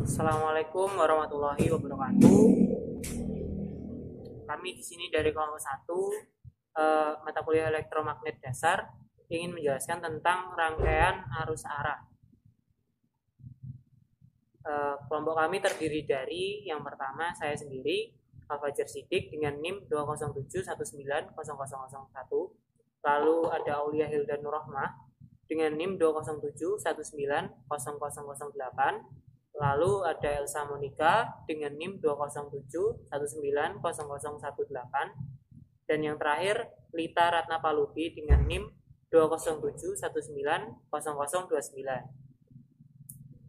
Assalamualaikum warahmatullahi wabarakatuh. Kami di sini dari kelompok 1 mata kuliah elektromagnet dasar ingin menjelaskan tentang rangkaian arus arah. Kelompok kami terdiri dari yang pertama saya sendiri, Al-Fajar Siddiq dengan NIM 207190001. Lalu ada Aulia Hilda Nurrahmah dengan NIM 207190008. Lalu ada Elsa Monika dengan NIM 207190018. Dan yang terakhir Lita Ratna Palubi dengan NIM 207190029.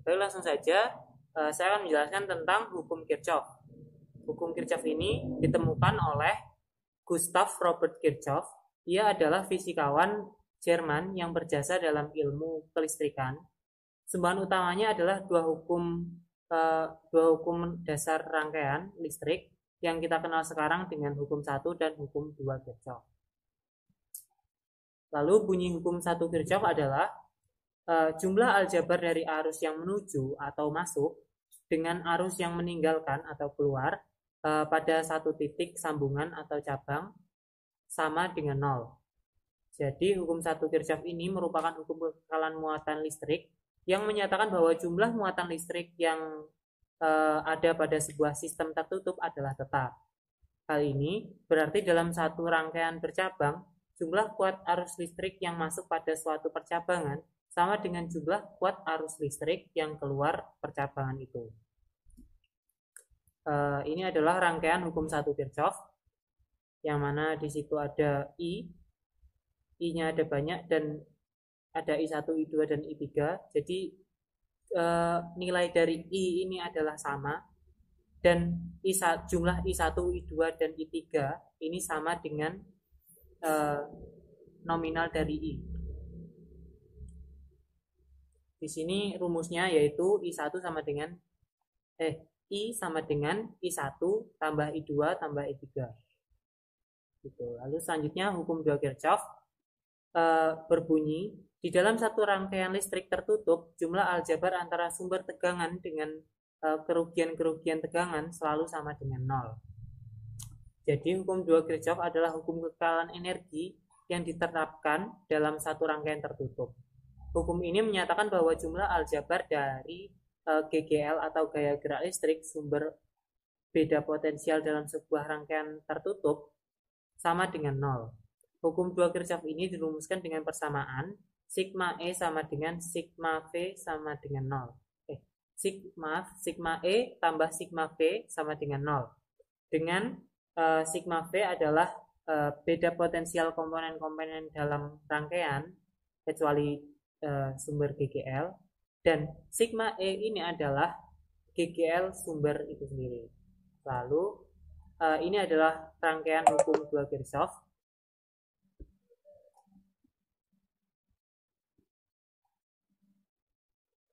Baik, langsung saja saya akan menjelaskan tentang hukum Kirchhoff. Hukum Kirchhoff ini ditemukan oleh Gustav Robert Kirchhoff. Ia adalah fisikawan Jerman yang berjasa dalam ilmu kelistrikan. Sumbangan utamanya adalah dua hukum dasar rangkaian listrik yang kita kenal sekarang dengan hukum 1 dan hukum 2 Kirchhoff. Lalu bunyi hukum 1 Kirchhoff adalah jumlah aljabar dari arus yang menuju atau masuk dengan arus yang meninggalkan atau keluar pada satu titik sambungan atau cabang sama dengan 0. Jadi hukum 1 Kirchhoff ini merupakan hukum kekekalan muatan listrik yang menyatakan bahwa jumlah muatan listrik yang ada pada sebuah sistem tertutup adalah tetap. Hal ini berarti dalam satu rangkaian bercabang, jumlah kuat arus listrik yang masuk pada suatu percabangan sama dengan jumlah kuat arus listrik yang keluar percabangan itu. Ini adalah rangkaian hukum 1 Kirchhoff, yang mana di situ ada I-nya ada banyak dan ada I1, I2, dan I3. Jadi nilai dari I ini adalah sama dan jumlah I1, I2, dan I3 ini sama dengan nominal dari I. Di sini rumusnya yaitu I1 sama dengan I sama dengan I1 tambah I2 tambah I3. Gitu. Lalu selanjutnya hukum 2 Kirchhoff berbunyi, di dalam satu rangkaian listrik tertutup, jumlah aljabar antara sumber tegangan dengan kerugian-kerugian tegangan selalu sama dengan 0. Jadi hukum 2 Kirchhoff adalah hukum kekekalan energi yang diterapkan dalam satu rangkaian tertutup. Hukum ini menyatakan bahwa jumlah aljabar dari GGL atau gaya gerak listrik sumber beda potensial dalam sebuah rangkaian tertutup sama dengan 0. Hukum 2 Kirchhoff ini dirumuskan dengan persamaan sigma E sama dengan sigma V sama dengan 0. Sigma E tambah sigma V sama dengan 0. Dengan sigma V adalah beda potensial komponen-komponen dalam rangkaian kecuali sumber GGL, dan sigma E ini adalah GGL sumber itu sendiri. Lalu ini adalah rangkaian hukum 2 Kirchhoff.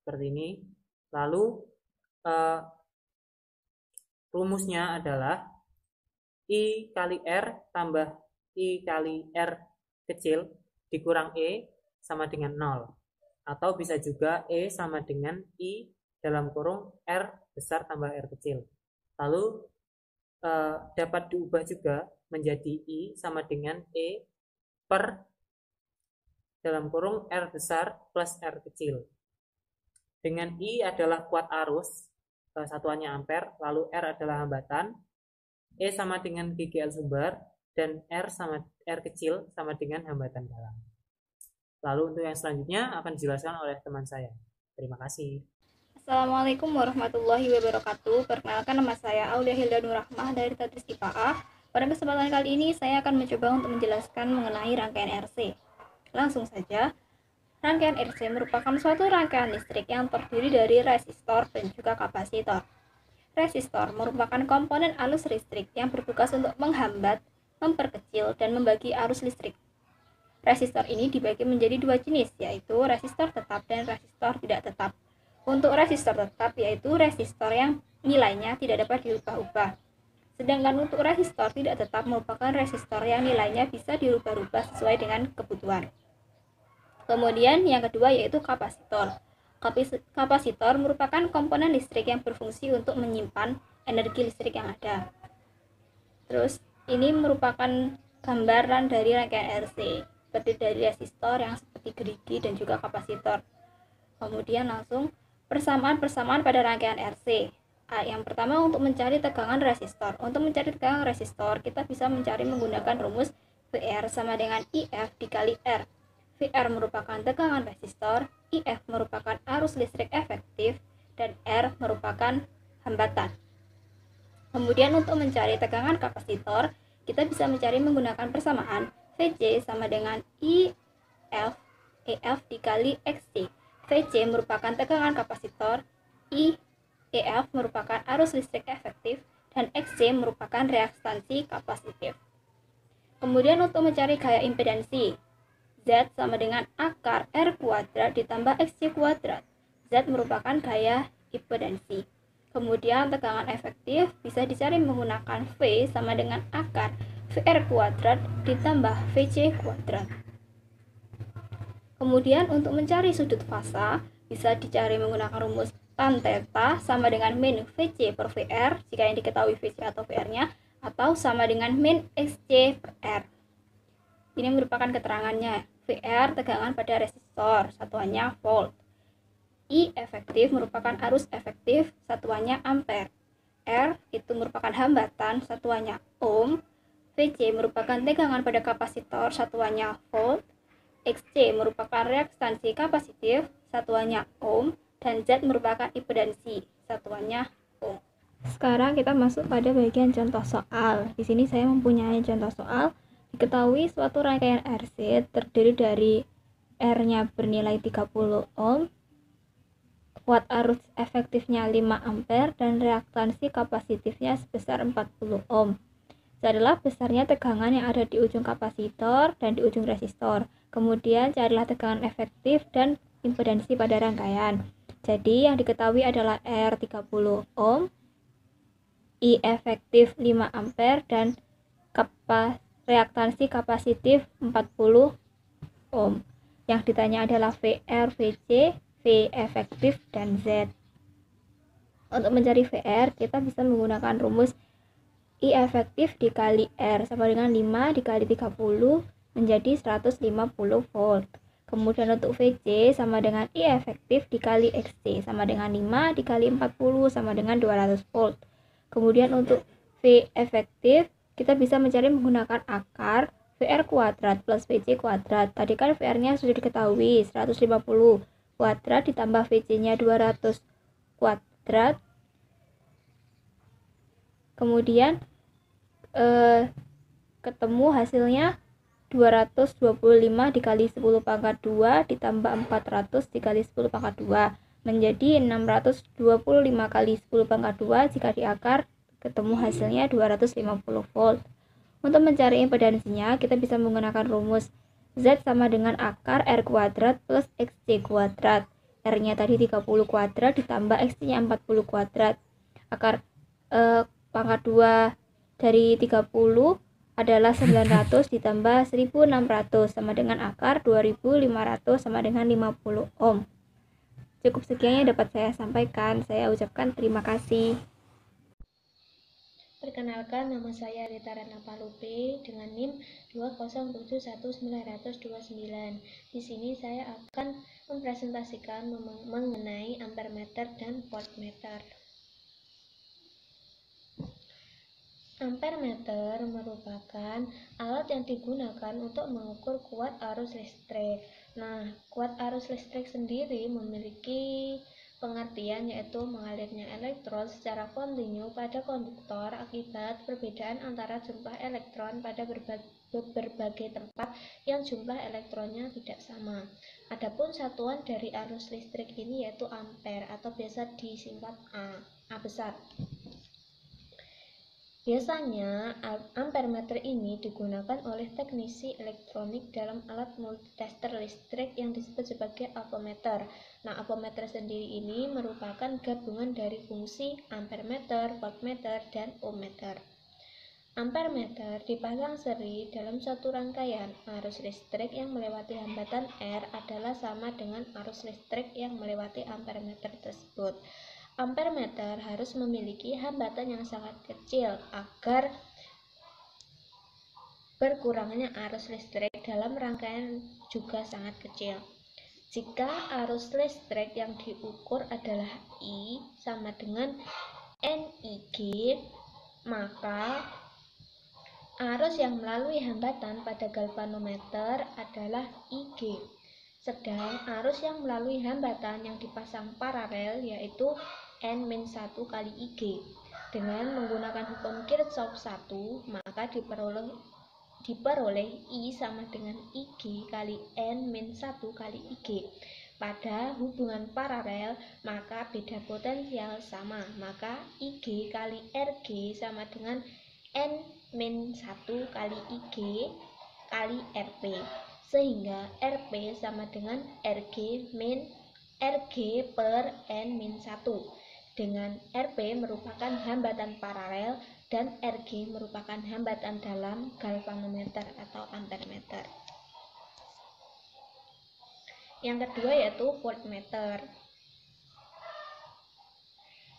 Seperti ini. Lalu rumusnya adalah I kali R tambah I kali R kecil dikurang E sama dengan 0. Atau bisa juga E sama dengan I dalam kurung R besar tambah R kecil. Lalu dapat diubah juga menjadi I sama dengan E per dalam kurung R besar plus R kecil. Dengan I adalah kuat arus, satuannya ampere, lalu R adalah hambatan, E sama dengan GGL sumber, dan R kecil sama dengan hambatan dalam. Lalu untuk yang selanjutnya akan dijelaskan oleh teman saya. Terima kasih. Assalamualaikum warahmatullahi wabarakatuh. Perkenalkan, nama saya Aulia Hilda Nurrahmah dari Tadris IPA A. Pada kesempatan kali ini saya akan mencoba untuk menjelaskan mengenai rangkaian RC. Langsung saja. Rangkaian RC merupakan suatu rangkaian listrik yang terdiri dari resistor dan juga kapasitor. Resistor merupakan komponen arus listrik yang bertugas untuk menghambat, memperkecil, dan membagi arus listrik. Resistor ini dibagi menjadi dua jenis, yaitu resistor tetap dan resistor tidak tetap. Untuk resistor tetap, yaitu resistor yang nilainya tidak dapat diubah-ubah. Sedangkan untuk resistor tidak tetap merupakan resistor yang nilainya bisa dirubah-rubah sesuai dengan kebutuhan. Kemudian yang kedua yaitu kapasitor. Kapasitor merupakan komponen listrik yang berfungsi untuk menyimpan energi listrik yang ada. Terus ini merupakan gambaran dari rangkaian RC, terdiri dari resistor yang seperti gerigi dan juga kapasitor. Kemudian langsung persamaan pada rangkaian RC. Yang pertama, untuk mencari tegangan resistor. Untuk mencari tegangan resistor, kita bisa mencari menggunakan rumus VR sama dengan IF dikali R. VR merupakan tegangan resistor, IF merupakan arus listrik efektif, dan R merupakan hambatan. Kemudian untuk mencari tegangan kapasitor, kita bisa mencari menggunakan persamaan VC sama dengan IF EF dikali XC. VC merupakan tegangan kapasitor, EF merupakan arus listrik efektif, dan XC merupakan reaktansi kapasitif. Kemudian untuk mencari gaya impedansi, Z sama dengan akar R kuadrat ditambah XC kuadrat. Z merupakan gaya impedansi. Kemudian tegangan efektif bisa dicari menggunakan V sama dengan akar VR kuadrat ditambah VC kuadrat. Kemudian untuk mencari sudut fasa bisa dicari menggunakan rumus tan theta sama dengan min VC per VR jika yang diketahui VC atau VR-nya, atau sama dengan min XC per R. Ini merupakan keterangannya. VR tegangan pada resistor, satuannya volt. I efektif merupakan arus efektif, satuannya ampere. R itu merupakan hambatan, satuannya ohm. VC merupakan tegangan pada kapasitor, satuannya volt. XC merupakan reaktansi kapasitif, satuannya ohm. Dan Z merupakan impedansi, satuannya ohm. Sekarang kita masuk pada bagian contoh soal. Di sini saya mempunyai contoh soal. Diketahui suatu rangkaian RC terdiri dari R-nya bernilai 30 ohm, kuat arus efektifnya 5 ampere, dan reaktansi kapasitifnya sebesar 40 ohm. Carilah besarnya tegangan yang ada di ujung kapasitor dan di ujung resistor. Kemudian carilah tegangan efektif dan impedansi pada rangkaian. Jadi yang diketahui adalah R 30 ohm, I efektif 5 ampere, dan reaktansi kapasitif 40 ohm. Yang ditanya adalah VR, VC, V efektif, dan Z. Untuk mencari VR, kita bisa menggunakan rumus I efektif dikali R sama dengan 5 dikali 30 menjadi 150 volt. Kemudian untuk VC sama dengan I efektif dikali XC sama dengan 5 dikali 40 sama dengan 200 volt. Kemudian untuk V efektif kita bisa mencari menggunakan akar VR kuadrat plus VC kuadrat. Tadi kan VR-nya sudah diketahui 150 kuadrat ditambah VC-nya 200 kuadrat. Kemudian ketemu hasilnya 225 dikali 10 pangkat 2 ditambah 400 dikali 10 pangkat 2 menjadi 625 kali 10 pangkat 2. Jika diakar ketemu hasilnya 250 volt. Untuk mencari impedansinya kita bisa menggunakan rumus Z sama dengan akar R kuadrat plus XC kuadrat. R-nya tadi 30 kuadrat ditambah XC-nya 40 kuadrat. Akar pangkat 2 dari 30 adalah 900 ditambah 1600 sama dengan akar 2500 sama dengan 50 ohm. Cukup sekian yang dapat saya sampaikan. Saya ucapkan terima kasih. Perkenalkan, nama saya Rita Ratna Palupe dengan NIM 2071929. Di sini saya akan mempresentasikan mengenai ampermeter dan voltmeter. Ampermeter merupakan alat yang digunakan untuk mengukur kuat arus listrik. Nah, kuat arus listrik sendiri memiliki pengertian yaitu mengalirnya elektron secara kontinu pada konduktor akibat perbedaan antara jumlah elektron pada berbagai tempat yang jumlah elektronnya tidak sama. Adapun satuan dari arus listrik ini yaitu ampere atau biasa disingkat A besar. Biasanya, ampermeter ini digunakan oleh teknisi elektronik dalam alat multitester listrik yang disebut sebagai ampermeter. Nah, ampermeter sendiri ini merupakan gabungan dari fungsi ampermeter, voltmeter, dan ohmmeter. Ampermeter dipasang seri dalam suatu rangkaian. Arus listrik yang melewati hambatan R adalah sama dengan arus listrik yang melewati ampermeter tersebut. Ampermeter harus memiliki hambatan yang sangat kecil agar berkurangnya arus listrik dalam rangkaian juga sangat kecil. Jika arus listrik yang diukur adalah I sama dengan NIG, maka arus yang melalui hambatan pada galvanometer adalah IG. Sedang arus yang melalui hambatan yang dipasang paralel yaitu N-1 kali IG. Dengan menggunakan hukum Kirchhoff 1, maka diperoleh I sama dengan IG kali N-1 kali IG. Pada hubungan paralel, maka beda potensial sama, maka IG kali RG sama dengan N-1 kali IG kali RP, sehingga RP sama dengan RG per N-1, dengan RP merupakan hambatan paralel dan RG merupakan hambatan dalam galvanometer atau ampermeter. Yang kedua yaitu voltmeter.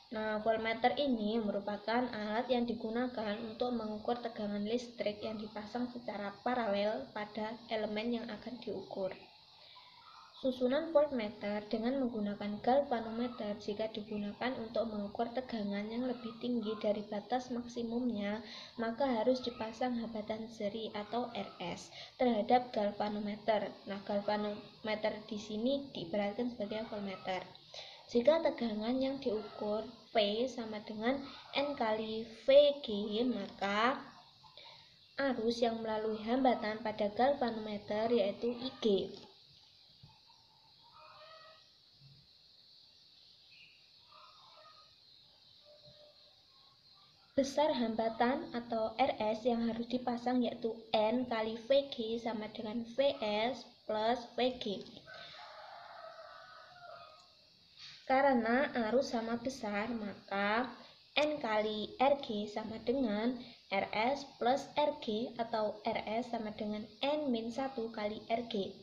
Nah, voltmeter ini merupakan alat yang digunakan untuk mengukur tegangan listrik yang dipasang secara paralel pada elemen yang akan diukur. Susunan voltmeter dengan menggunakan galvanometer jika digunakan untuk mengukur tegangan yang lebih tinggi dari batas maksimumnya, maka harus dipasang hambatan seri atau RS terhadap galvanometer. Nah, galvanometer di sini diibaratkan sebagai voltmeter. Jika tegangan yang diukur V sama dengan N kali VG, maka arus yang melalui hambatan pada galvanometer yaitu IG. Besar hambatan atau RS yang harus dipasang yaitu N kali VG sama dengan VS plus VG. Karena arus sama besar, maka N kali RG sama dengan RS plus RG atau RS sama dengan N-1 kali RG,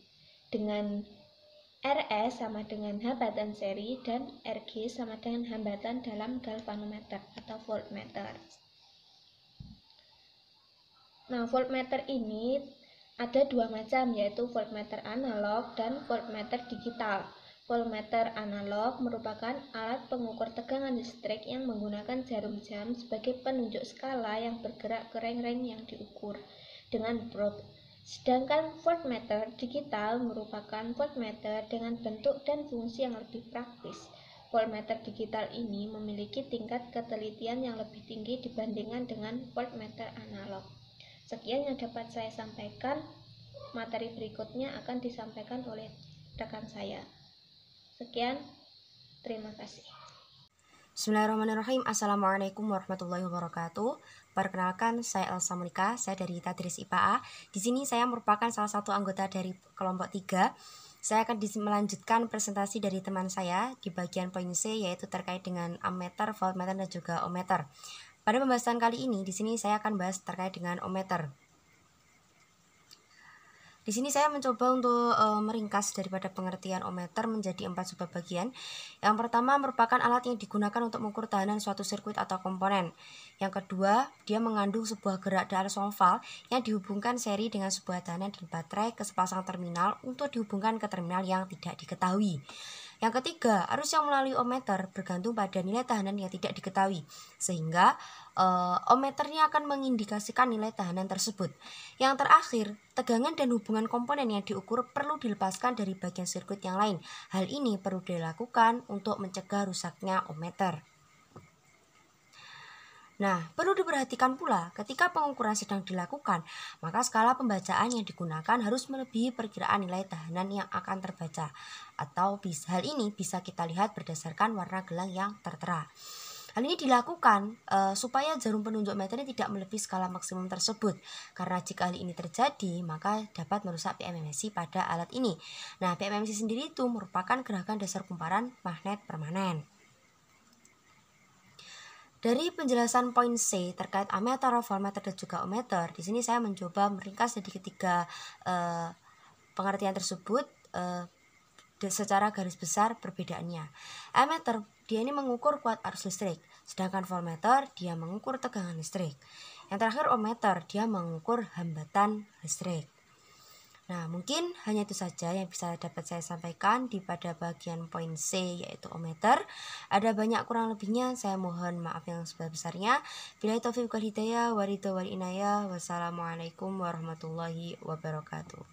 dengan RS sama dengan hambatan seri dan RG sama dengan hambatan dalam galvanometer atau voltmeter. Nah, voltmeter ini ada dua macam, yaitu voltmeter analog dan voltmeter digital. Voltmeter analog merupakan alat pengukur tegangan listrik yang menggunakan jarum jam sebagai penunjuk skala yang bergerak ke reng-reng yang diukur dengan probe. Sedangkan voltmeter digital merupakan voltmeter dengan bentuk dan fungsi yang lebih praktis. Voltmeter digital ini memiliki tingkat ketelitian yang lebih tinggi dibandingkan dengan voltmeter analog. Sekian yang dapat saya sampaikan. Materi berikutnya akan disampaikan oleh rekan saya. Sekian, terima kasih. Bismillahirrahmanirrahim. Assalamualaikum warahmatullahi wabarakatuh. Perkenalkan, saya Elsa Monika, saya dari Tadris IPA. Di sini saya merupakan salah satu anggota dari kelompok 3. Saya akan melanjutkan presentasi dari teman saya di bagian poin C, yaitu terkait dengan ammeter, voltmeter, dan juga ohmmeter. Pada pembahasan kali ini, di sini saya akan bahas terkait dengan ohmmeter. Di sini saya mencoba untuk meringkas daripada pengertian ohmmeter menjadi 4 subbagian. Yang pertama merupakan alat yang digunakan untuk mengukur tahanan suatu sirkuit atau komponen. Yang kedua, dia mengandung sebuah gerak D'Arsonval valve yang dihubungkan seri dengan sebuah tahanan dan baterai ke sepasang terminal untuk dihubungkan ke terminal yang tidak diketahui. Yang ketiga, arus yang melalui ohmmeter bergantung pada nilai tahanan yang tidak diketahui, sehingga ohmmeternya akan mengindikasikan nilai tahanan tersebut. Yang terakhir, tegangan dan hubungan komponen yang diukur perlu dilepaskan dari bagian sirkuit yang lain. Hal ini perlu dilakukan untuk mencegah rusaknya ohmmeter. Nah, perlu diperhatikan pula ketika pengukuran sedang dilakukan, maka skala pembacaan yang digunakan harus melebihi perkiraan nilai tahanan yang akan terbaca, atau hal ini bisa kita lihat berdasarkan warna gelang yang tertera. Hal ini dilakukan supaya jarum penunjuk meternya tidak melebihi skala maksimum tersebut, karena jika hal ini terjadi maka dapat merusak PMMSI pada alat ini. Nah, PMMSI sendiri itu merupakan gerakan dasar kumparan magnet permanen. Dari penjelasan poin C terkait ammeter, voltmeter, dan juga ohmmeter, di sini saya mencoba meringkas jadi ketiga pengertian tersebut secara garis besar perbedaannya. Ammeter dia ini mengukur kuat arus listrik, sedangkan voltmeter dia mengukur tegangan listrik. Yang terakhir ohmmeter dia mengukur hambatan listrik. Nah, mungkin hanya itu saja yang bisa dapat saya sampaikan pada bagian poin C, yaitu ohmmeter. Ada banyak kurang lebihnya, saya mohon maaf yang sebesar-besarnya. Billahi taufiq wal hidayah, waridho wal inayah. Wassalamualaikum warahmatullahi wabarakatuh.